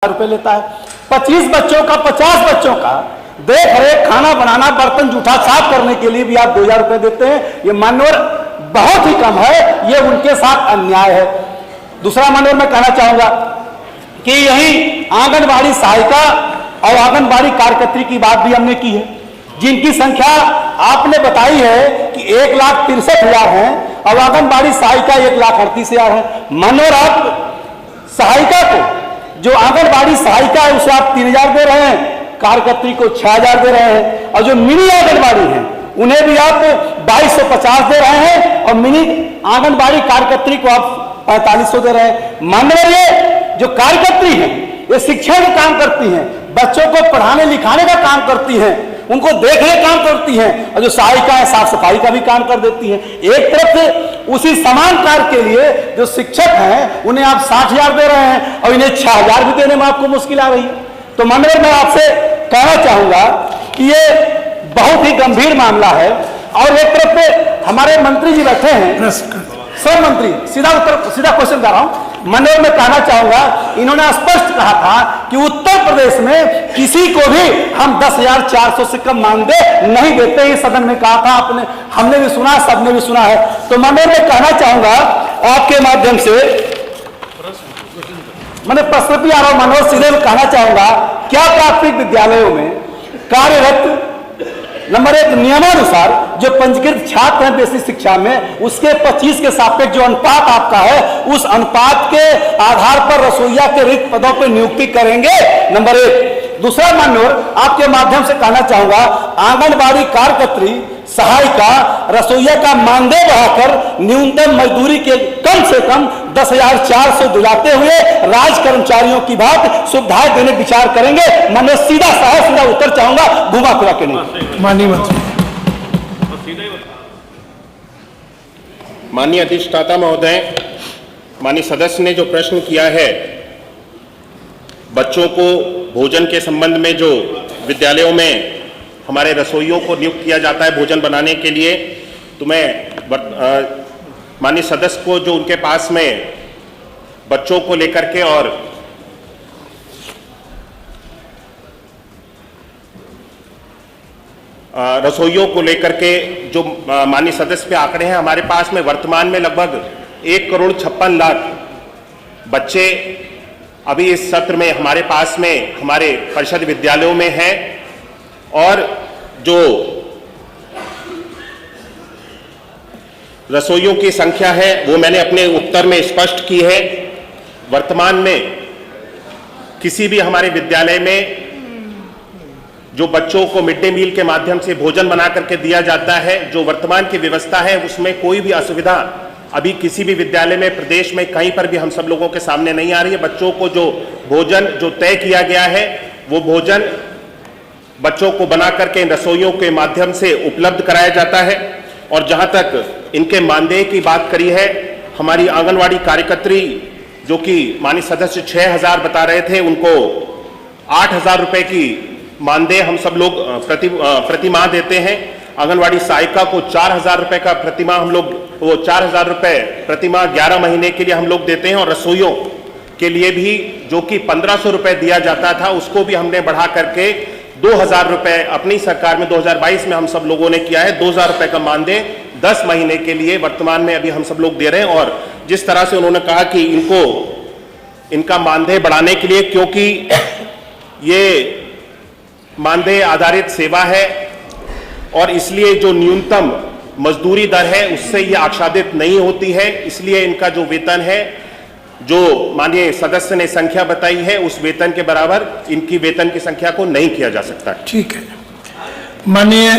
रुपए लेता है। 25 बच्चों का 50 बच्चों का देख रेख, खाना बनाना, बर्तन जूठा साफ करने के लिए भी आप 2000 रुपए देते हैं। ये मान्यवर बहुत ही कम है, ये उनके साथ अन्याय है। दूसरा मान्यवर मैं कहना चाहूंगा कि यही आंगनबाड़ी सहायिका और आंगनबाड़ी कार्यकर्त्री की बात भी हमने की है, जिनकी संख्या आपने बताई है कि 1,63,000 है और आंगनबाड़ी सहायिका 1,38,000 है। मान्यवर आप सहायिका को, जो आंगनबाड़ी सहायिका है उसे आप 3,000 दे रहे हैं, कार्यकर्त्री को 6,000 दे रहे हैं, और जो मिनी आंगनबाड़ी है उन्हें भी आप 2,250 दे रहे हैं और मिनी आंगनबाड़ी कार्यकर्त्री को आप 4,500 दे रहे हैं। मान्यवर ये जो कार्यकर्त्री है ये शिक्षा का काम करती हैं, बच्चों को पढ़ाने लिखाने का काम करती हैं, उनको देखने काम करती हैं, और जो सहायिका है साफ सफाई का भी काम कर देती हैं। एक तरफ से उसी समान कार्य के लिए जो शिक्षक हैं उन्हें आप 60,000 दे रहे हैं और इन्हें 6,000 भी देने में आपको मुश्किल आ रही है। तो मान्यवर मैं आपसे कहना चाहूंगा कि ये बहुत ही गंभीर मामला है। और एक तरफ पे हमारे मंत्री जी बैठे हैं, सब मंत्री, सीधा क्वेश्चन कर रहा हूं। मान्यवर मैं कहना चाहूंगा, इन्होंने स्पष्ट कहा था कि उत्तर प्रदेश में किसी को भी हम 10,400 से कम मानदेय नहीं देते। इस सदन में कहा था आपने, हमने भी सुना, सबने भी सुना है। तो मान्यवर मैं कहना चाहूंगा आपके माध्यम से, मैंने प्रश्न भी आ रहा हूं मान्यवर, सीधे में कहना चाहूंगा, क्या प्राथमिक विद्यालयों में कार्यरत नंबर 1 नियमानुसार जो पंजीकृत छात्र हैं बेसिक शिक्षा में, उसके 25 के सापेक्ष जो अनुपात आपका है, उस अनुपात के आधार पर रसोइया के रिक्त पदों पर नियुक्ति करेंगे, नंबर 1। दूसरा मान्यवर आपके माध्यम से कहना चाहूंगा, आंगनबाड़ी कार्यकर्त्री, सहायिका, रसोइया का मानदेय बढ़ाकर न्यूनतम मजदूरी के कम से कम 10,400 दिलाते हुए राज कर्मचारियों की बात सुविधाएं देने विचार करेंगे। मैंने सीधा उत्तर चाहूंगा, घुमा फिरा के नहीं। माननीय मंत्री। माननीय अधिष्ठाता महोदय, माननीय सदस्य ने जो प्रश्न किया है, बच्चों को भोजन के संबंध में जो विद्यालयों में हमारे रसोइयों को नियुक्त किया जाता है भोजन बनाने के लिए, तो मैं माननीय सदस्य को जो उनके पास में बच्चों को लेकर के और रसोइयों को लेकर के जो माननीय सदस्य पे आंकड़े हैं, हमारे पास में वर्तमान में लगभग 1,56,00,000 बच्चे अभी इस सत्र में हमारे पास में हमारे परिषद विद्यालयों में हैं। और जो रसोइयों की संख्या है वो मैंने अपने उत्तर में स्पष्ट की है। वर्तमान में किसी भी हमारे विद्यालय में जो बच्चों को मिड डे मील के माध्यम से भोजन बना करके दिया जाता है, जो वर्तमान की व्यवस्था है उसमें कोई भी असुविधा अभी किसी भी विद्यालय में प्रदेश में कहीं पर भी हम सब लोगों के सामने नहीं आ रही है। बच्चों को जो भोजन जो तय किया गया है वो भोजन बच्चों को बना करके इन रसोइयों के माध्यम से उपलब्ध कराया जाता है। और जहां तक इनके मानदेय की बात करी है, हमारी आंगनवाड़ी कार्यकर्त्री जो कि माननीय सदस्य 6,000 बता रहे थे, उनको 8,000 रुपए की मानदेय हम सब लोग प्रति माह देते हैं। आंगनवाड़ी सहायिका को 4,000 रुपए का प्रति माह हम लोग, वो 4,000 रुपए प्रति माह 11 महीने के लिए हम लोग देते हैं। और रसोइयों के लिए भी जो कि 1,500 रुपए दिया जाता था, उसको भी हमने बढ़ा करके 2,000 रुपए अपनी सरकार में 2022 में हम सब लोगों ने किया है। 2,000 रुपए का मानदेय 10 महीने के लिए वर्तमान में अभी हम सब लोग दे रहे हैं। और जिस तरह से उन्होंने कहा कि इनका मानदेय बढ़ाने के लिए, क्योंकि ये मानदेय आधारित सेवा है और इसलिए जो न्यूनतम मजदूरी दर है उससे ये आच्छादित नहीं होती है, इसलिए इनका जो वेतन है, जो माननीय सदस्य ने संख्या बताई है, उस वेतन के बराबर इनकी वेतन की संख्या को नहीं किया जा सकता। ठीक है। माननीय